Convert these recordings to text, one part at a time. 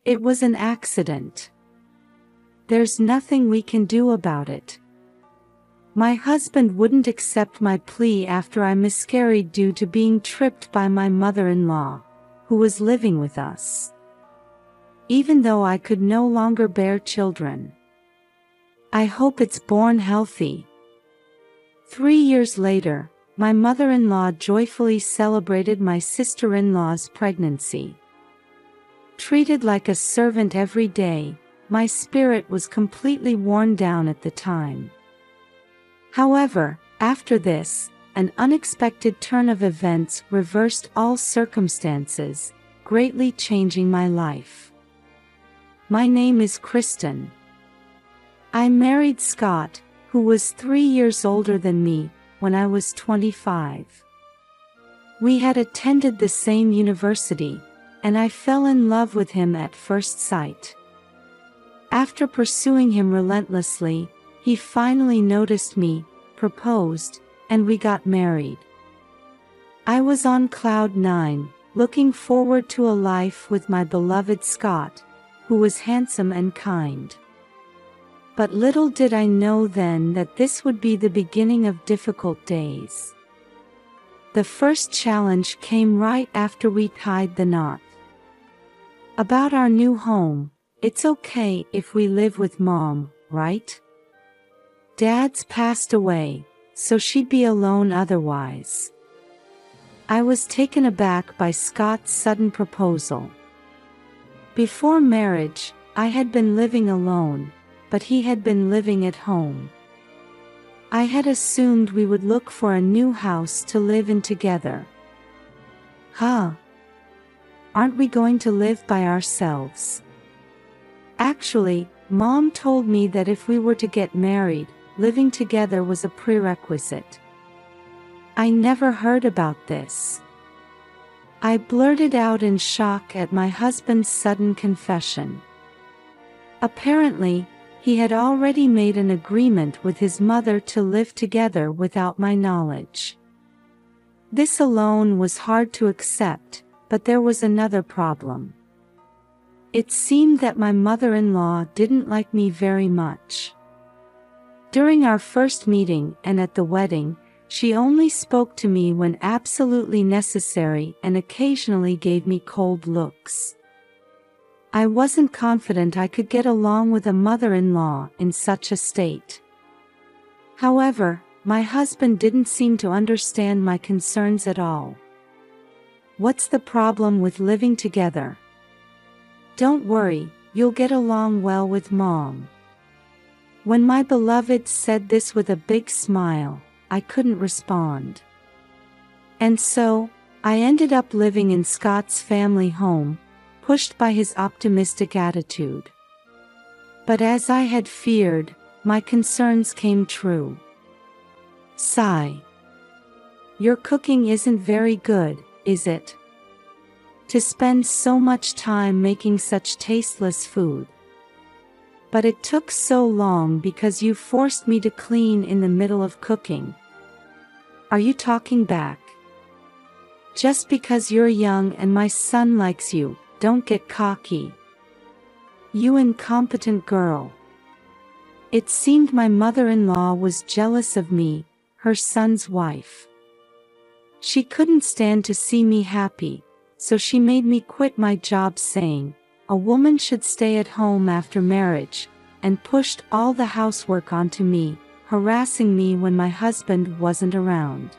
It was an accident. There's nothing we can do about it. My husband wouldn't accept my plea after I miscarried due to being tripped by my mother-in-law, who was living with us. Even though I could no longer bear children. I hope it's born healthy. 3 years later, my mother-in-law joyfully celebrated my sister-in-law's pregnancy. Treated like a servant every day, my spirit was completely worn down at the time. However, after this, an unexpected turn of events reversed all circumstances, greatly changing my life. My name is Kristen. I married Scott, who was 3 years older than me, when I was 25. We had attended the same university, and I fell in love with him at first sight. After pursuing him relentlessly, he finally noticed me, proposed, and we got married. I was on cloud 9, looking forward to a life with my beloved Scott, who was handsome and kind. But little did I know then that this would be the beginning of difficult days. The first challenge came right after we tied the knot. About our new home, it's okay if we live with Mom, right? Dad's passed away, so she'd be alone otherwise. I was taken aback by Scott's sudden proposal. Before marriage, I had been living alone, but he had been living at home. I had assumed we would look for a new house to live in together. Huh? Aren't we going to live by ourselves? Actually, Mom told me that if we were to get married, living together was a prerequisite. I never heard about this. I blurted out in shock at my husband's sudden confession. Apparently, he had already made an agreement with his mother to live together without my knowledge. This alone was hard to accept, but there was another problem. It seemed that my mother-in-law didn't like me very much. During our first meeting and at the wedding, she only spoke to me when absolutely necessary and occasionally gave me cold looks. I wasn't confident I could get along with a mother-in-law in such a state. However, my husband didn't seem to understand my concerns at all. What's the problem with living together? Don't worry, you'll get along well with Mom. When my beloved said this with a big smile, I couldn't respond. And so, I ended up living in Scott's family home, pushed by his optimistic attitude. But as I had feared, my concerns came true. Sigh. Your cooking isn't very good, is it? To spend so much time making such tasteless food. But it took so long because you forced me to clean in the middle of cooking. Are you talking back? Just because you're young and my son likes you, don't get cocky. You incompetent girl. It seemed my mother-in-law was jealous of me, her son's wife. She couldn't stand to see me happy, so she made me quit my job saying, a woman should stay at home after marriage, and pushed all the housework onto me, harassing me when my husband wasn't around.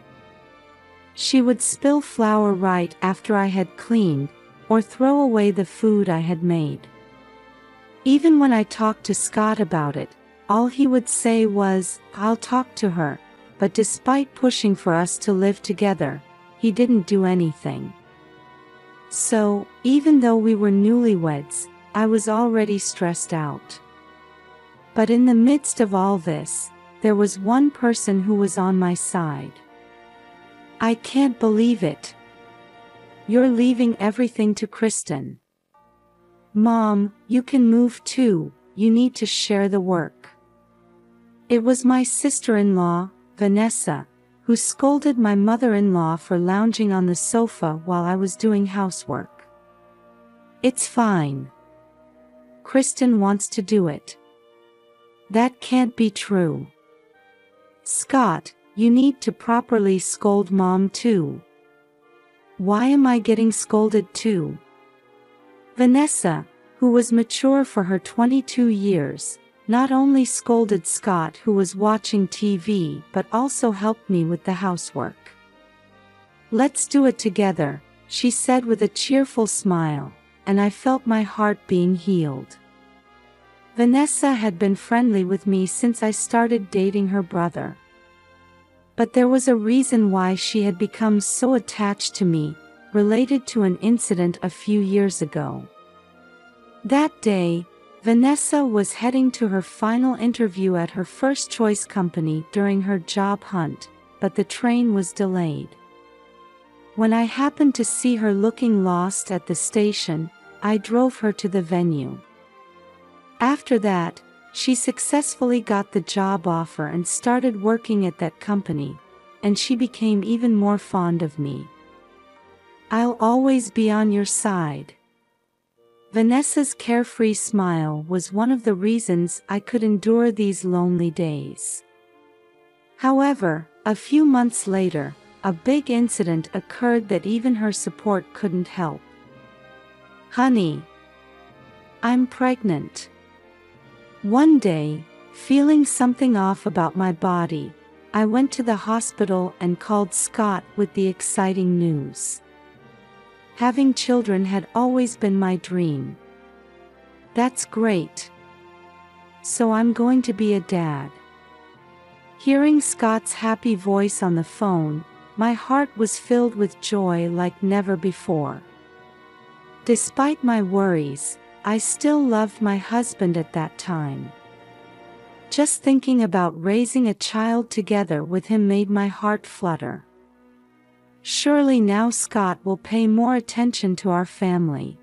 She would spill flour right after I had cleaned, or throw away the food I had made. Even when I talked to Scott about it, all he would say was, I'll talk to her, but despite pushing for us to live together, he didn't do anything. So, even though we were newlyweds, I was already stressed out. But in the midst of all this, there was one person who was on my side. I can't believe it. You're leaving everything to Kristen. Mom, you can move too, you need to share the work. It was my sister-in-law, Vanessa, who scolded my mother-in-law for lounging on the sofa while I was doing housework. It's fine. Kristen wants to do it. That can't be true. Scott, you need to properly scold Mom too. Why am I getting scolded too? Vanessa, who was mature for her 22 years, not only scolded Scott, who was watching TV, but also helped me with the housework. Let's do it together, she said with a cheerful smile, and I felt my heart being healed. Vanessa had been friendly with me since I started dating her brother. But there was a reason why she had become so attached to me, related to an incident a few years ago. That day, Vanessa was heading to her final interview at her first choice company during her job hunt, but the train was delayed. When I happened to see her looking lost at the station, I drove her to the venue. After that, she successfully got the job offer and started working at that company, and she became even more fond of me. I'll always be on your side. Vanessa's carefree smile was one of the reasons I could endure these lonely days. However, a few months later, a big incident occurred that even her support couldn't help. Honey, I'm pregnant. One day, feeling something off about my body, I went to the hospital and called Scott with the exciting news. Having children had always been my dream. That's great. So I'm going to be a dad. Hearing Scott's happy voice on the phone, my heart was filled with joy like never before. Despite my worries, I still loved my husband at that time. Just thinking about raising a child together with him made my heart flutter. Surely now Scott will pay more attention to our family.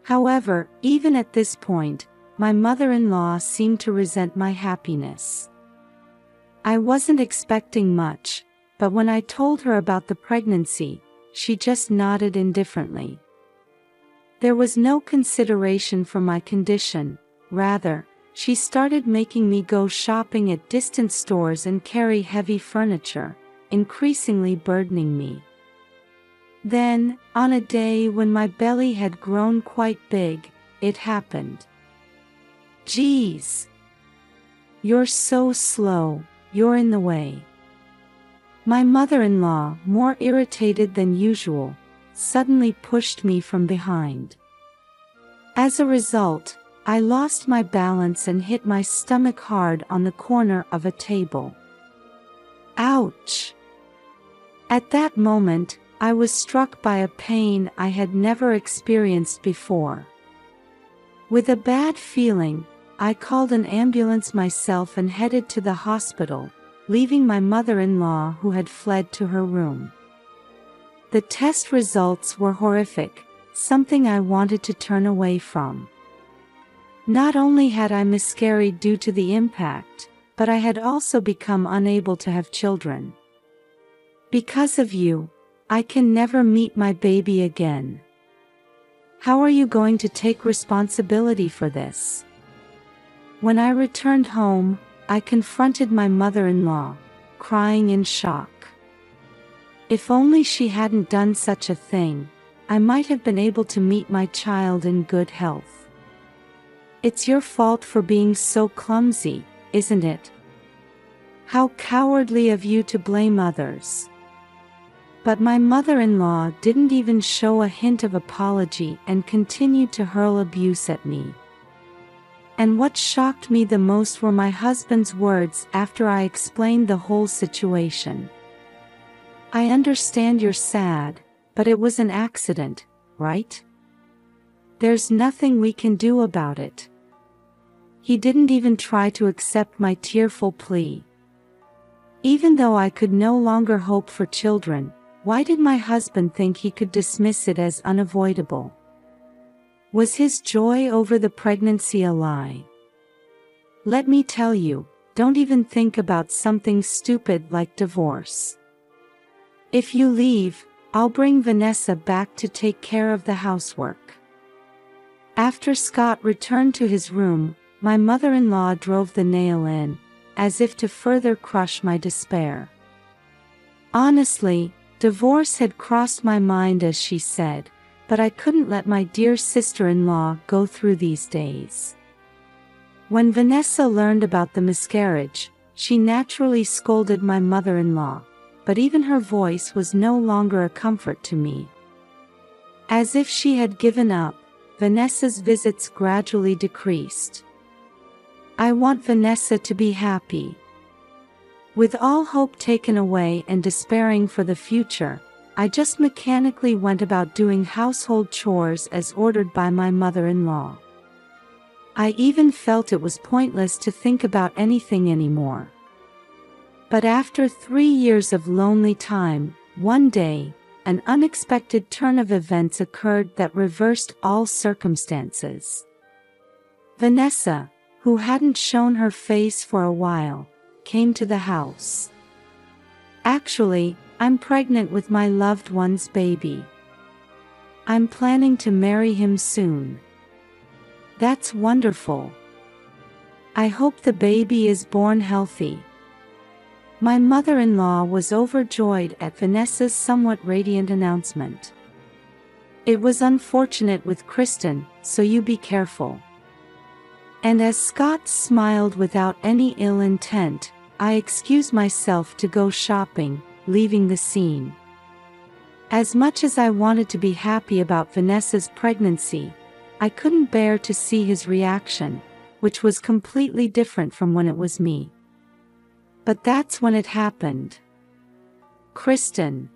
However, even at this point, my mother-in-law seemed to resent my happiness. I wasn't expecting much, but when I told her about the pregnancy, she just nodded indifferently. There was no consideration for my condition, rather, she started making me go shopping at distant stores and carry heavy furniture, increasingly burdening me. Then, on a day when my belly had grown quite big, it happened. Geez! You're so slow, you're in the way. My mother-in-law, more irritated than usual, suddenly pushed me from behind. As a result, I lost my balance and hit my stomach hard on the corner of a table. Ouch! At that moment, I was struck by a pain I had never experienced before. With a bad feeling, I called an ambulance myself and headed to the hospital, leaving my mother-in-law who had fled to her room. The test results were horrific, something I wanted to turn away from. Not only had I miscarried due to the impact, but I had also become unable to have children. Because of you, I can never meet my baby again. How are you going to take responsibility for this? When I returned home, I confronted my mother-in-law, crying in shock. If only she hadn't done such a thing, I might have been able to meet my child in good health. It's your fault for being so clumsy, isn't it? How cowardly of you to blame others. But my mother-in-law didn't even show a hint of apology and continued to hurl abuse at me. And what shocked me the most were my husband's words after I explained the whole situation. I understand you're sad, but it was an accident, right? There's nothing we can do about it. He didn't even try to accept my tearful plea. Even though I could no longer hope for children, why did my husband think he could dismiss it as unavoidable? Was his joy over the pregnancy a lie? Let me tell you, don't even think about something stupid like divorce. If you leave, I'll bring Vanessa back to take care of the housework. After Scott returned to his room, my mother-in-law drove the nail in, as if to further crush my despair. Honestly, divorce had crossed my mind, as she said, but I couldn't let my dear sister-in-law go through these days. When Vanessa learned about the miscarriage, she naturally scolded my mother-in-law, but even her voice was no longer a comfort to me. As if she had given up, Vanessa's visits gradually decreased. I want Vanessa to be happy. With all hope taken away and despairing for the future, I just mechanically went about doing household chores as ordered by my mother-in-law. I even felt it was pointless to think about anything anymore. But after 3 years of lonely time, one day, an unexpected turn of events occurred that reversed all circumstances. Vanessa, who hadn't shown her face for a while, came to the house. Actually, I'm pregnant with my loved one's baby. I'm planning to marry him soon. That's wonderful. I hope the baby is born healthy. My mother-in-law was overjoyed at Vanessa's somewhat radiant announcement. It was unfortunate with Kristen, so you be careful. And as Scott smiled without any ill intent, I excused myself to go shopping, leaving the scene. As much as I wanted to be happy about Vanessa's pregnancy, I couldn't bear to see his reaction, which was completely different from when it was me. But that's when it happened. Kristen.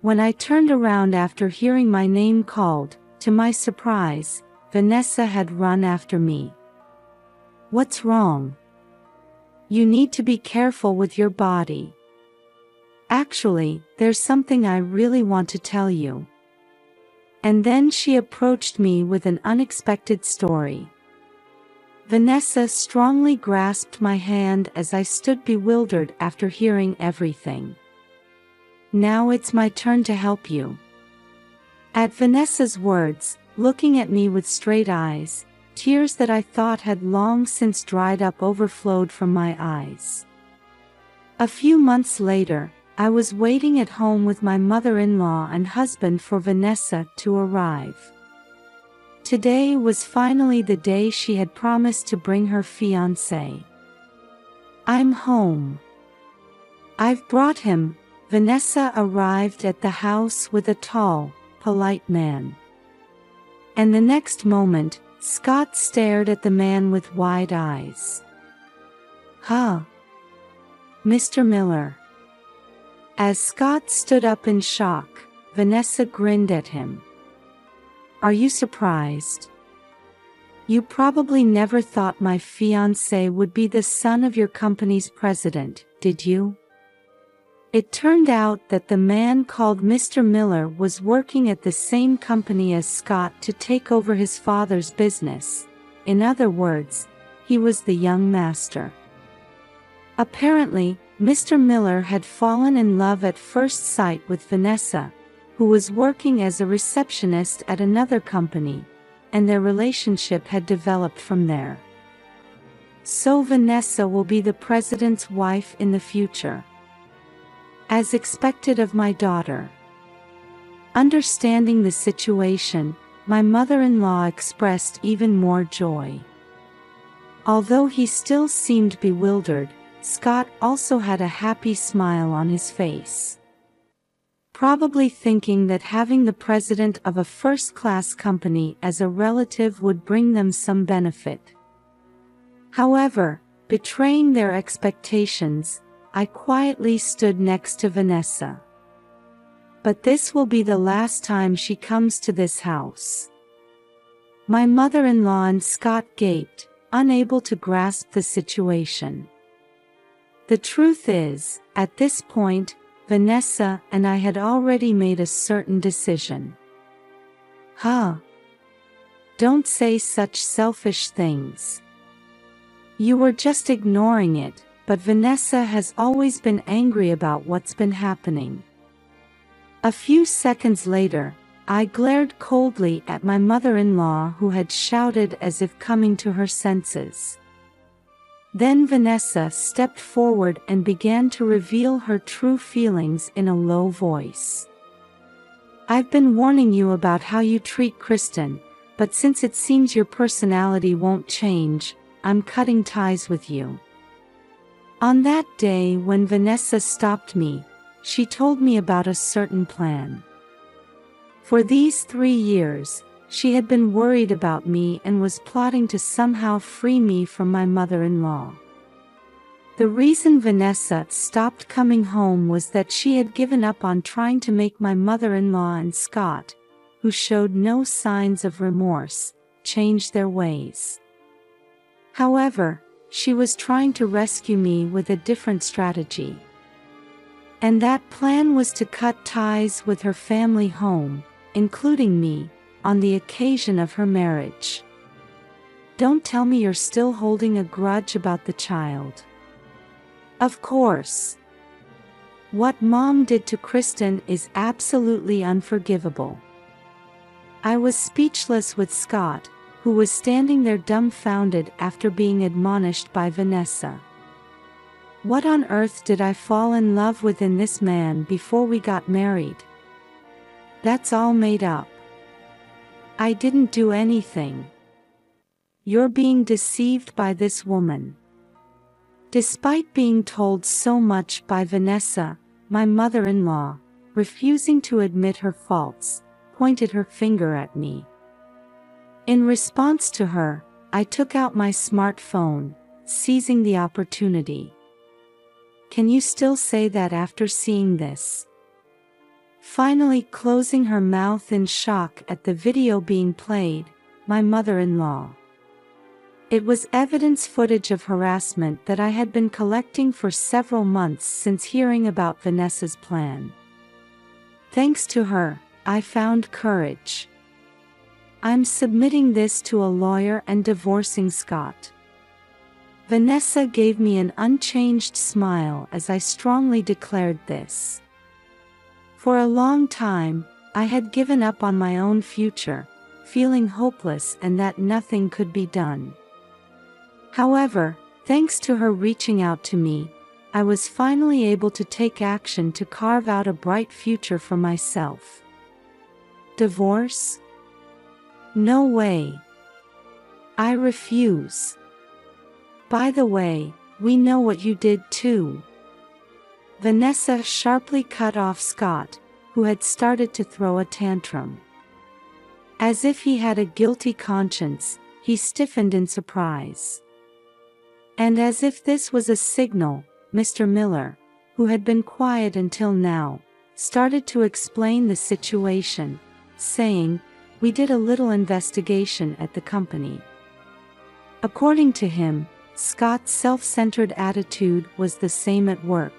When I turned around after hearing my name called, to my surprise, Vanessa had run after me. What's wrong? You need to be careful with your body. Actually, there's something I really want to tell you. And then she approached me with an unexpected story. Vanessa strongly grasped my hand as I stood bewildered after hearing everything. Now it's my turn to help you. At Vanessa's words, looking at me with straight eyes, tears that I thought had long since dried up overflowed from my eyes. A few months later, I was waiting at home with my mother-in-law and husband for Vanessa to arrive. Today was finally the day she had promised to bring her fiancé. I'm home. I've brought him. Vanessa arrived at the house with a tall, polite man. And the next moment, Scott stared at the man with wide eyes. Huh? Mr. Miller. As Scott stood up in shock, Vanessa grinned at him. Are you surprised? You probably never thought my fiancé would be the son of your company's president, did you? It turned out that the man called Mr. Miller was working at the same company as Scott to take over his father's business. In other words, he was the young master. Apparently, Mr. Miller had fallen in love at first sight with Vanessa, who was working as a receptionist at another company, and their relationship had developed from there. So Vanessa will be the president's wife in the future. As expected of my daughter. Understanding the situation, my mother-in-law expressed even more joy. Although he still seemed bewildered, Scott also had a happy smile on his face. Probably thinking that having the president of a first-class company as a relative would bring them some benefit. However, betraying their expectations, I quietly stood next to Vanessa. But this will be the last time she comes to this house. My mother-in-law and Scott gaped, unable to grasp the situation. The truth is, at this point, Vanessa and I had already made a certain decision. Huh? Don't say such selfish things. You were just ignoring it, but Vanessa has always been angry about what's been happening. A few seconds later, I glared coldly at my mother-in-law, who had shouted as if coming to her senses. Then Vanessa stepped forward and began to reveal her true feelings in a low voice. "I've been warning you about how you treat Kristen, but since it seems your personality won't change, I'm cutting ties with you." On that day when Vanessa stopped me, she told me about a certain plan. For these 3 years, she had been worried about me and was plotting to somehow free me from my mother-in-law. The reason Vanessa stopped coming home was that she had given up on trying to make my mother-in-law and Scott, who showed no signs of remorse, change their ways. However, she was trying to rescue me with a different strategy. And that plan was to cut ties with her family home, including me, on the occasion of her marriage. Don't tell me you're still holding a grudge about the child. Of course. What Mom did to Kristen is absolutely unforgivable. I was speechless with Scott, who was standing there dumbfounded after being admonished by Vanessa. What on earth did I fall in love with in this man before we got married? That's all made up. I didn't do anything. You're being deceived by this woman. Despite being told so much by Vanessa, my mother-in-law, refusing to admit her faults, pointed her finger at me. In response to her, I took out my smartphone, seizing the opportunity. Can you still say that after seeing this? Finally closing her mouth in shock at the video being played, my mother-in-law. It was evidence footage of harassment that I had been collecting for several months since hearing about Vanessa's plan. Thanks to her, I found courage. I'm submitting this to a lawyer and divorcing Scott. Vanessa gave me an unchanged smile as I strongly declared this. For a long time, I had given up on my own future, feeling hopeless and that nothing could be done. However, thanks to her reaching out to me, I was finally able to take action to carve out a bright future for myself. Divorce? No way. I refuse. By the way, we know what you did too. Vanessa sharply cut off Scott, who had started to throw a tantrum. As if he had a guilty conscience, he stiffened in surprise. And as if this was a signal, Mr. Miller, who had been quiet until now, started to explain the situation, saying, "We did a little investigation at the company." According to him, Scott's self-centered attitude was the same at work.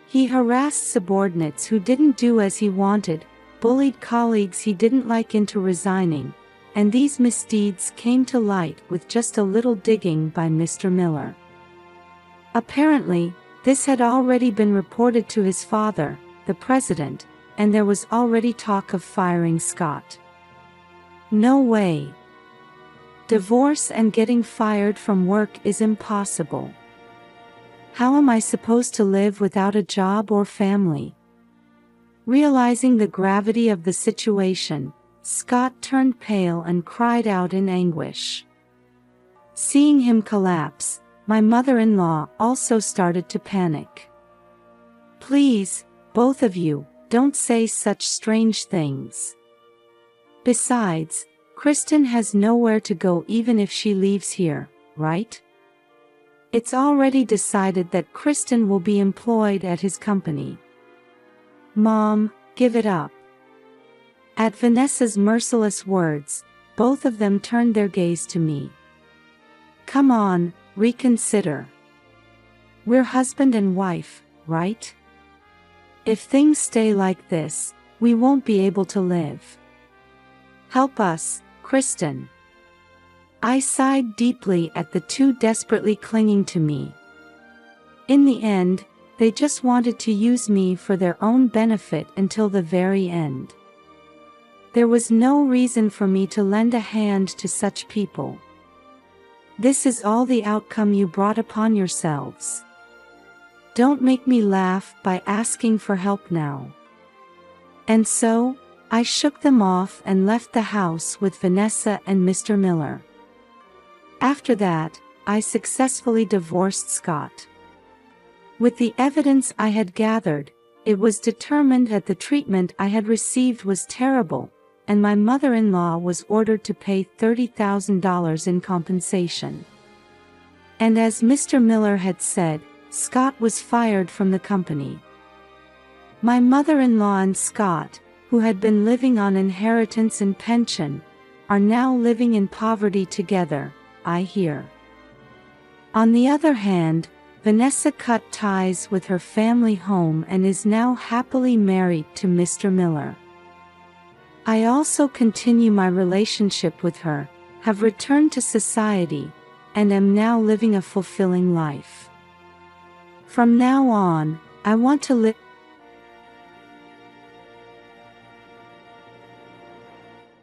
He harassed subordinates who didn't do as he wanted, bullied colleagues he didn't like into resigning, and these misdeeds came to light with just a little digging by Mr. Miller. Apparently, this had already been reported to his father, the president, and there was already talk of firing Scott. No way. Divorce and getting fired from work is impossible. How am I supposed to live without a job or family? Realizing the gravity of the situation, Scott turned pale and cried out in anguish. Seeing him collapse, my mother-in-law also started to panic. "Please, both of you, don't say such strange things. Besides, Kristen has nowhere to go even if she leaves here, right? It's already decided that Kristen will be employed at his company. Mom, give it up." At Vanessa's merciless words, both of them turned their gaze to me. "Come on, reconsider. We're husband and wife, right? If things stay like this, we won't be able to live. Help us, Kristen." I sighed deeply at the two desperately clinging to me. In the end, they just wanted to use me for their own benefit until the very end. There was no reason for me to lend a hand to such people. This is all the outcome you brought upon yourselves. Don't make me laugh by asking for help now." And so, I shook them off and left the house with Vanessa and Mr. Miller. After that, I successfully divorced Scott. With the evidence I had gathered, it was determined that the treatment I had received was terrible, and my mother-in-law was ordered to pay $30,000 in compensation. And as Mr. Miller had said, Scott was fired from the company. My mother-in-law and Scott, who had been living on inheritance and pension, are now living in poverty together, I hear. On the other hand, Vanessa cut ties with her family home and is now happily married to Mr. Miller. I also continue my relationship with her, have returned to society, and am now living a fulfilling life. From now on, I want to live